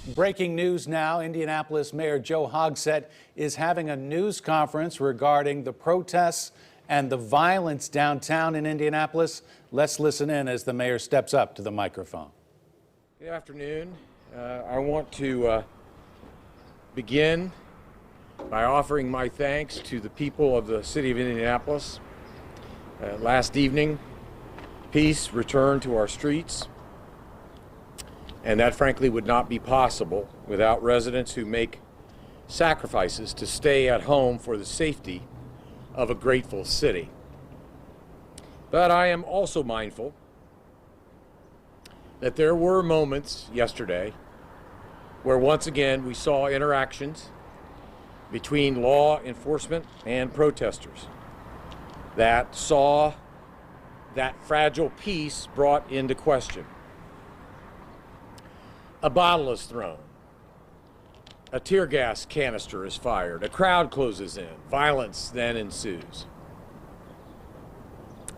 Breaking news now, Indianapolis Mayor Joe Hogsett is having a news conference regarding the protests and the violence downtown in Indianapolis. Let's listen in as the mayor steps up to the microphone. Good afternoon. I want to begin by offering my thanks to the people of the city of Indianapolis. Last evening, peace returned to our streets. And that, frankly, would not be possible without residents who make sacrifices to stay at home for the safety of a grateful city. But I am also mindful that there were moments yesterday where once again we saw interactions between law enforcement and protesters that saw that fragile peace brought into question. A bottle is thrown, a tear gas canister is fired, a crowd closes in, violence then ensues.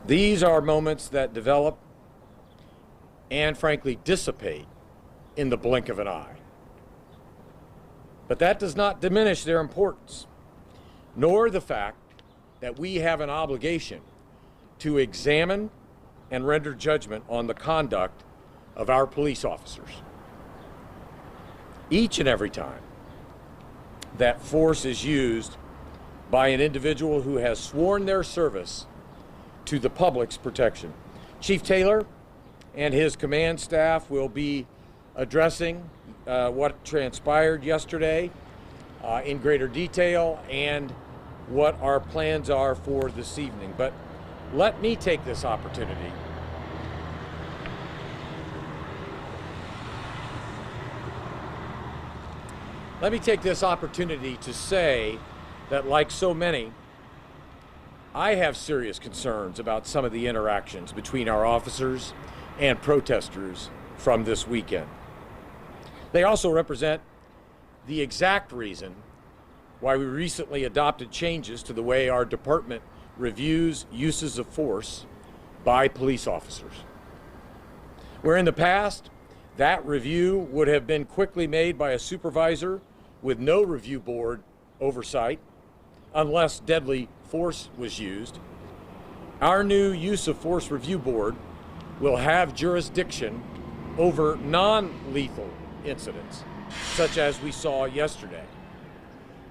These are moments that develop and frankly dissipate in the blink of an eye. But that does not diminish their importance, nor the fact that we have an obligation to examine and render judgment on the conduct of our police officers. Each and every time that force is used by an individual who has sworn their service to the public's protection. Chief Taylor and his command staff will be addressing what transpired yesterday in greater detail and what our plans are for this evening. But let me take this opportunity to say that, like so many, I have serious concerns about some of the interactions between our officers and protesters from this weekend. They also represent the exact reason why we recently adopted changes to the way our department reviews uses of force by police officers. Where in the past, that review would have been quickly made by a supervisor with no review board oversight, unless deadly force was used. Our new use of force review board will have jurisdiction over non-lethal incidents, such as we saw yesterday.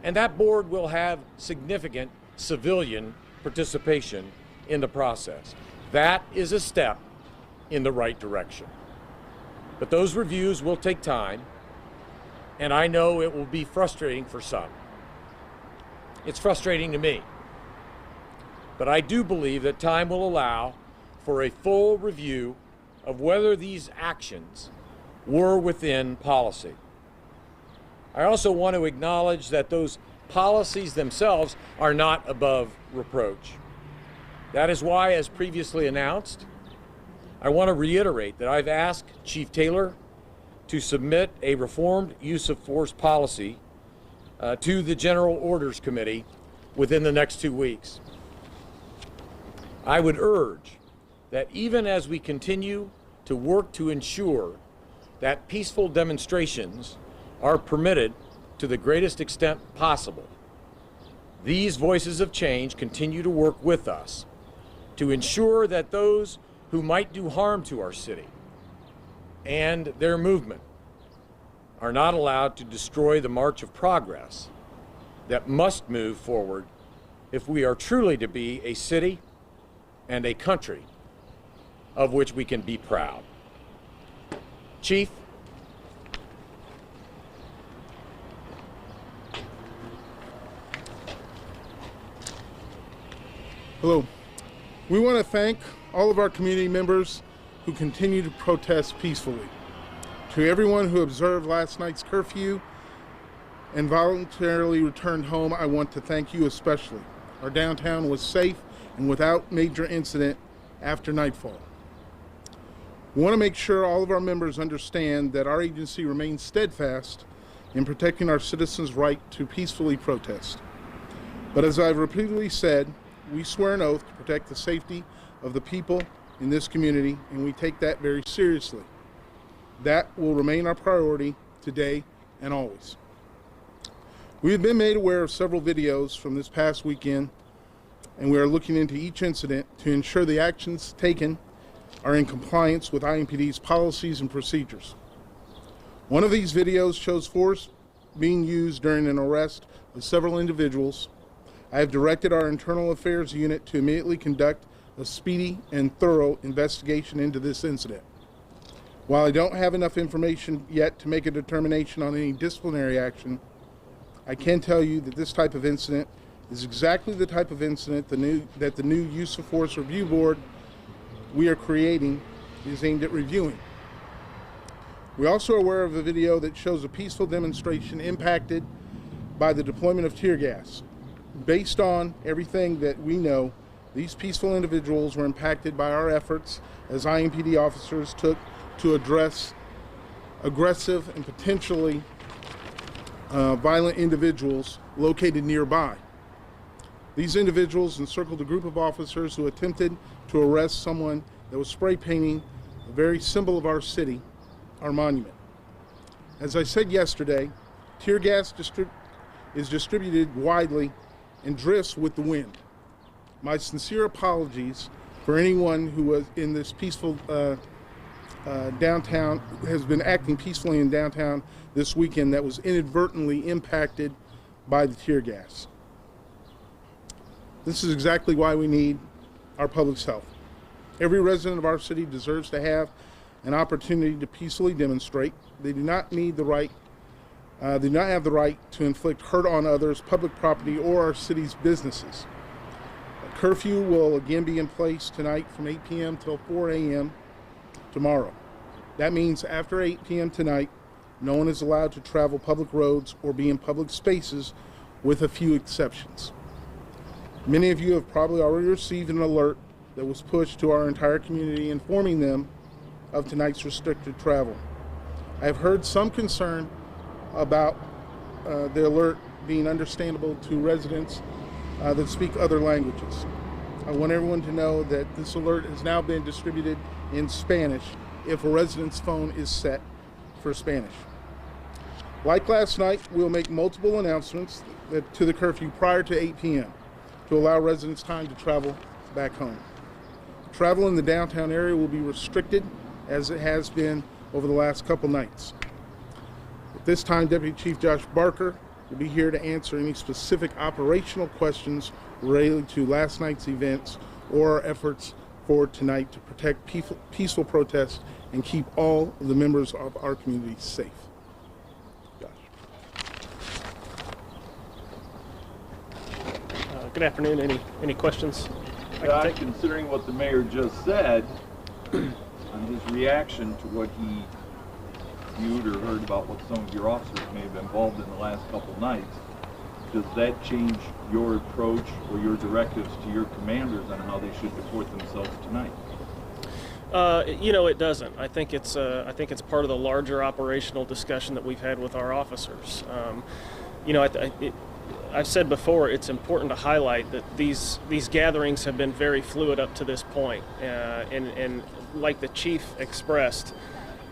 And that board will have significant civilian participation in the process. That is a step in the right direction. But those reviews will take time, and I know it will be frustrating for some. It's frustrating to me. But I do believe that time will allow for a full review of whether these actions were within policy. I also want to acknowledge that those policies themselves are not above reproach. That is why, as previously announced, I want to reiterate that I've asked Chief Taylor to submit a reformed use of force policy to the General Orders Committee within the next 2 weeks. I would urge that even as we continue to work to ensure that peaceful demonstrations are permitted to the greatest extent possible, these voices of change continue to work with us to ensure that those who might do harm to our city and their movement are not allowed to destroy the march of progress that must move forward if we are truly to be a city and a country of which we can be proud. Chief, hello. We want to thank all of our community members who continue to protest peacefully. To everyone who observed last night's curfew and voluntarily returned home, I want to thank you especially. Our downtown was safe and without major incident after nightfall. We want to make sure all of our members understand that our agency remains steadfast in protecting our citizens' right to peacefully protest. But as I've repeatedly said, we swear an oath to protect the safety of the people in this community, and we take that very seriously. That will remain our priority today, and always. We have been made aware of several videos from this past weekend, and we are looking into each incident to ensure the actions taken are in compliance with IMPD's policies and procedures. One of these videos shows force being used during an arrest of several individuals. I have directed our internal affairs unit to immediately conduct a speedy and thorough investigation into this incident. While I don't have enough information yet to make a determination on any disciplinary action, I can tell you that this type of incident is exactly the type of incident that the new Use of Force Review Board we are creating is aimed at reviewing. We also are aware of a video that shows a peaceful demonstration impacted by the deployment of tear gas. Based on everything that we know, these peaceful individuals were impacted by our efforts as IMPD officers took to address aggressive and potentially violent individuals located nearby. These individuals encircled a group of officers who attempted to arrest someone that was spray painting a very symbol of our city, our monument. As I said yesterday, tear gas is distributed widely and drifts with the wind. My sincere apologies for anyone who was in this peaceful downtown, has been acting peacefully in downtown this weekend that was inadvertently impacted by the tear gas. This is exactly why we need our public health. Every resident of our city deserves to have an opportunity to peacefully demonstrate. They do not have the right to inflict hurt on others, public property, or our city's businesses. A curfew will again be in place tonight from 8 p.m. till 4 a.m. tomorrow. That means after 8 p.m. tonight, no one is allowed to travel public roads or be in public spaces, with a few exceptions. Many of you have probably already received an alert that was pushed to our entire community informing them of tonight's restricted travel. I have heard some concern about the alert being understandable to residents that speak other languages. I want everyone to know that this alert has now been distributed in Spanish if a resident's phone is set for Spanish. Like last night, we'll make multiple announcements to the curfew prior to 8 p.m. to allow residents time to travel back home. Travel in the downtown area will be restricted as it has been over the last couple nights. At this time, Deputy Chief Josh Barker will be here to answer any specific operational questions related to last night's events or our efforts for tonight to protect peaceful protests and keep all of the members of our community safe. Josh. Good afternoon. Any questions? Considering what the mayor just said, on his reaction to what he viewed or heard about what some of your officers may have been involved in the last couple nights, does that change your approach or your directives to your commanders on how they should deport themselves tonight? It doesn't. I think it's part of the larger operational discussion that we've had with our officers. I've said before, it's important to highlight that these gatherings have been very fluid up to this point, and like the chief expressed,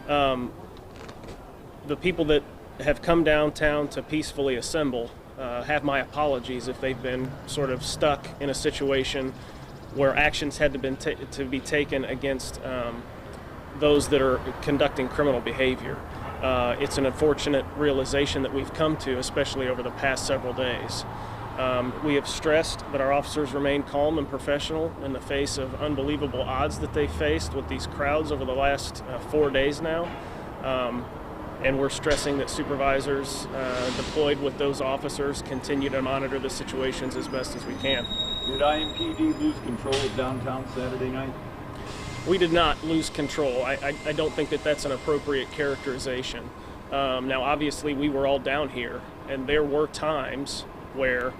the people that have come downtown to peacefully assemble have my apologies if they've been sort of stuck in a situation where actions had to be taken against those that are conducting criminal behavior. It's an unfortunate realization that we've come to, especially over the past several days. We have stressed that our officers remain calm and professional in the face of unbelievable odds that they faced with these crowds over the last 4 days now. And we're stressing that supervisors deployed with those officers continue to monitor the situations as best as we can. Did IMPD lose control of downtown Saturday night? We did not lose control. I don't think that that's an appropriate characterization. Now, obviously, we were all down here, and there were times where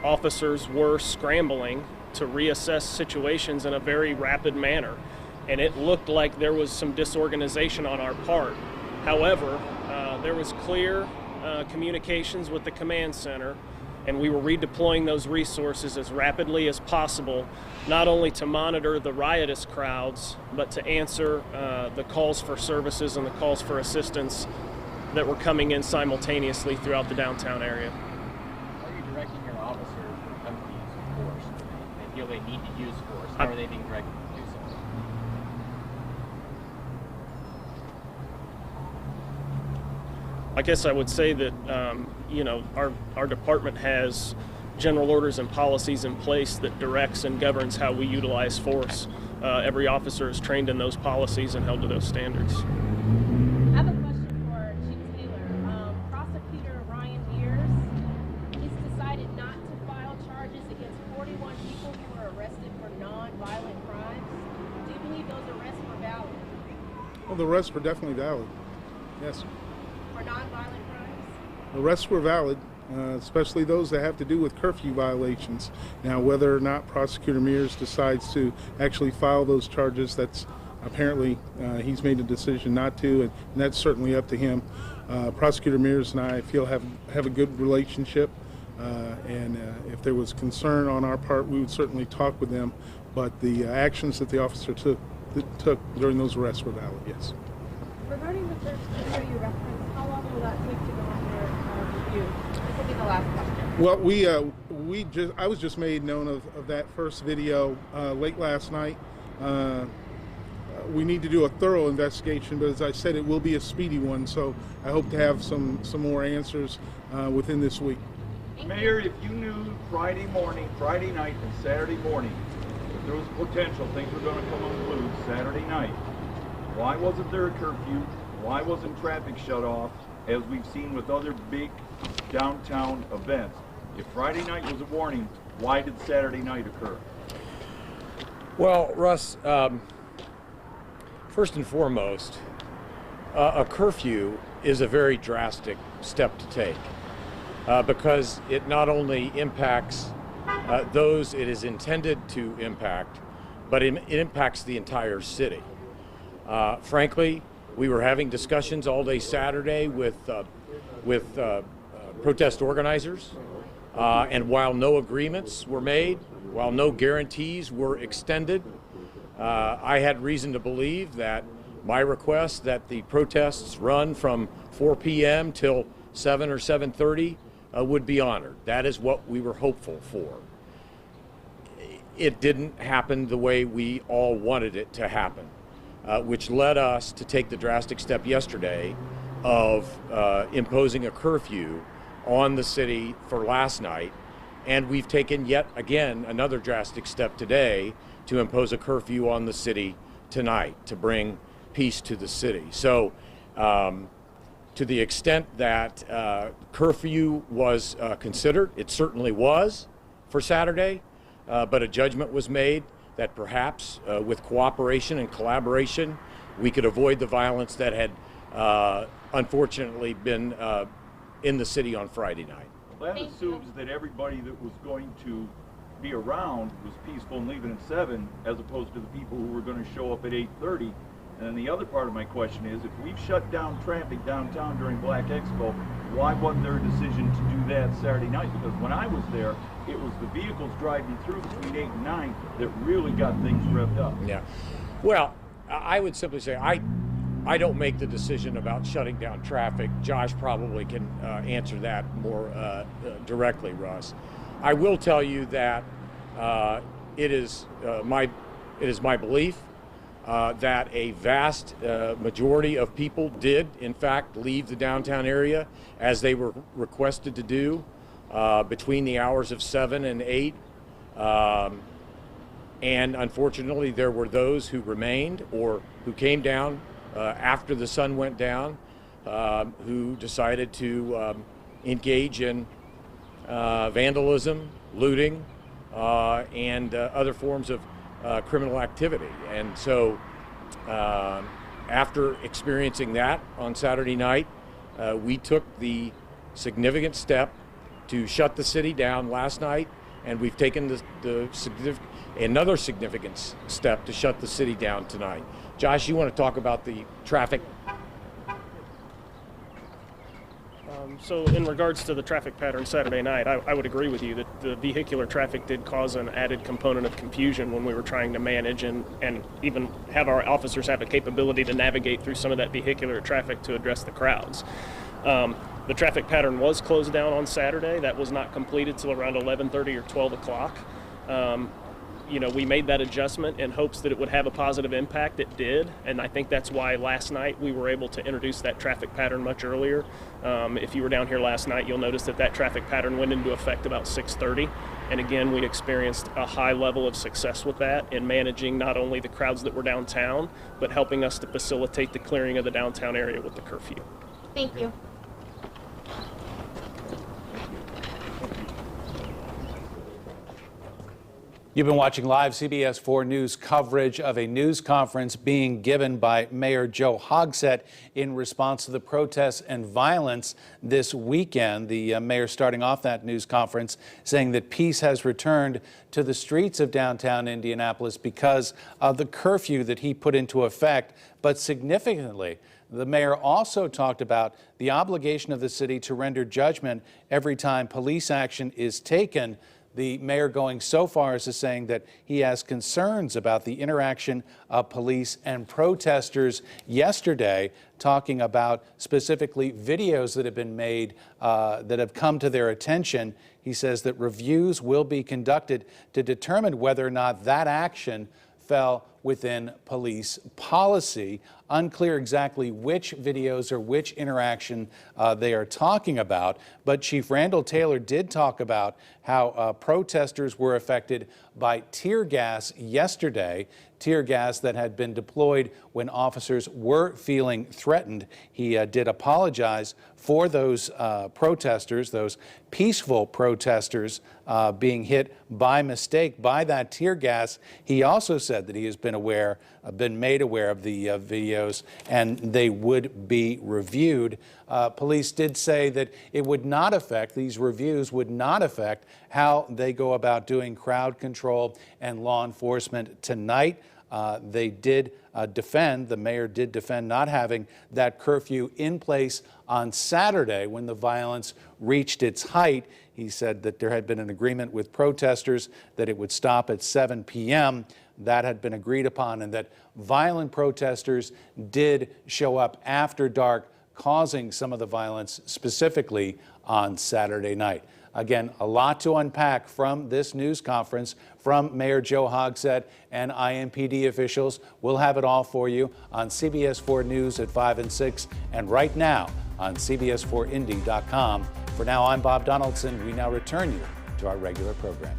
officers were scrambling to reassess situations in a very rapid manner, and it looked like there was some disorganization on our part. However, there was clear communications with the command center, and we were redeploying those resources as rapidly as possible, not only to monitor the riotous crowds, but to answer the calls for services and the calls for assistance that were coming in simultaneously throughout the downtown area. How are you directing your officers when it comes to use of force? They feel they need to use force. How are they being directed to do so? I guess I would say that our department has general orders and policies in place that directs and governs how we utilize force. Every officer is trained in those policies and held to those standards. I have a question for Chief Taylor. Prosecutor Ryan Mears, he's decided not to file charges against 41 people who were arrested for non-violent crimes. Do you believe those arrests were valid? Well, the arrests were definitely valid. Yes. For non-violent crimes? The arrests were valid, especially those that have to do with curfew violations. Now, whether or not Prosecutor Mears decides to actually file those charges, that's apparently he's made a decision not to, and that's certainly up to him. Prosecutor Mears and I feel have a good relationship, and if there was concern on our part, we would certainly talk with them. But the actions that the officer took during those arrests were valid. Yes. Regarding the first video you referenced, how long will that take to go under review? This will be the last question. Well, I was just made known of that first video late last night. We need to do a thorough investigation, but as I said, it will be a speedy one. So I hope to have some more answers within this week. Mayor, if you knew Friday night and Saturday morning, that there was potential things were going to come unglued Saturday night, why wasn't there a curfew? Why wasn't traffic shut off, as we've seen with other big downtown events? If Friday night was a warning, why did Saturday night occur? Well, Russ, first and foremost, a curfew is a very drastic step to take because it not only impacts those it is intended to impact, but it impacts the entire city. Frankly, we were having discussions all day Saturday with protest organizers, and while no agreements were made, while no guarantees were extended, I had reason to believe that my request that the protests run from 4 p.m. till 7 or 7:30 would be honored. That is what we were hopeful for. It didn't happen the way we all wanted it to happen. Which led us to take the drastic step yesterday of imposing a curfew on the city for last night. And we've taken yet again another drastic step today to impose a curfew on the city tonight to bring peace to the city. So to the extent that curfew was considered, it certainly was for Saturday, but a judgment was made that perhaps with cooperation and collaboration, we could avoid the violence that had unfortunately been in the city on Friday night. Well, that assumes that everybody that was going to be around was peaceful and leaving at 7, as opposed to the people who were going to show up at 8:30. And then the other part of my question is, if we've shut down traffic downtown during Black Expo, why wasn't there a decision to do that Saturday night? Because when I was there, it was the vehicles driving through between 8 and 9 that really got things revved up. Yeah. Well, I would simply say I don't make the decision about shutting down traffic. Josh probably can answer that more directly, Russ. I will tell you that it is my belief that a vast majority of people did, in fact, leave the downtown area as they were requested to do between the hours of 7 and 8. And unfortunately, there were those who remained or who came down after the sun went down who decided to engage in vandalism, looting, and other forms of criminal activity. And so after experiencing that on Saturday night, we took the significant step to shut the city down last night, and we've taken another significant step to shut the city down tonight. Josh, you want to talk about the traffic? So in regards to the traffic pattern Saturday night, I would agree with you that the vehicular traffic did cause an added component of confusion when we were trying to manage and even have our officers have a capability to navigate through some of that vehicular traffic to address the crowds. The traffic pattern was closed down on Saturday. That was not completed till around 11:30 or 12 o'clock. We made that adjustment in hopes that it would have a positive impact. It did, and I think that's why last night we were able to introduce that traffic pattern much earlier. If you were down here last night, you'll notice that traffic pattern went into effect about 6:30, and again, we experienced a high level of success with that in managing not only the crowds that were downtown, but helping us to facilitate the clearing of the downtown area with the curfew. Thank you. You've been watching live CBS 4 News coverage of a news conference being given by Mayor Joe Hogsett in response to the protests and violence this weekend. The mayor starting off that news conference saying that peace has returned to the streets of downtown Indianapolis because of the curfew that he put into effect. But significantly, the mayor also talked about the obligation of the city to render judgment every time police action is taken. The mayor going so far as to saying that he has concerns about the interaction of police and protesters yesterday, talking about specifically videos that have been made that have come to their attention. He says that reviews will be conducted to determine whether or not that action fell within police policy. Unclear exactly which videos or which interaction they are talking about, but Chief Randall Taylor did talk about how protesters were affected by tear gas yesterday, tear gas that had been deployed when officers were feeling threatened. He did apologize for those protesters, those peaceful protesters being hit by mistake by that tear gas. He also said that he has been made aware of the videos and they would be reviewed. Police did say that these reviews would not affect how they go about doing crowd control and law enforcement tonight. The mayor did defend not having that curfew in place on Saturday when the violence reached its height. He said that there had been an agreement with protesters that it would stop at 7 p.m. That had been agreed upon, and that violent protesters did show up after dark, causing some of the violence specifically on Saturday night. Again, a lot to unpack from this news conference from Mayor Joe Hogsett and IMPD officials. We'll have it all for you on CBS 4 News at 5 and 6, and right now on CBS4Indy.com. For now, I'm Bob Donaldson. We now return you to our regular programming.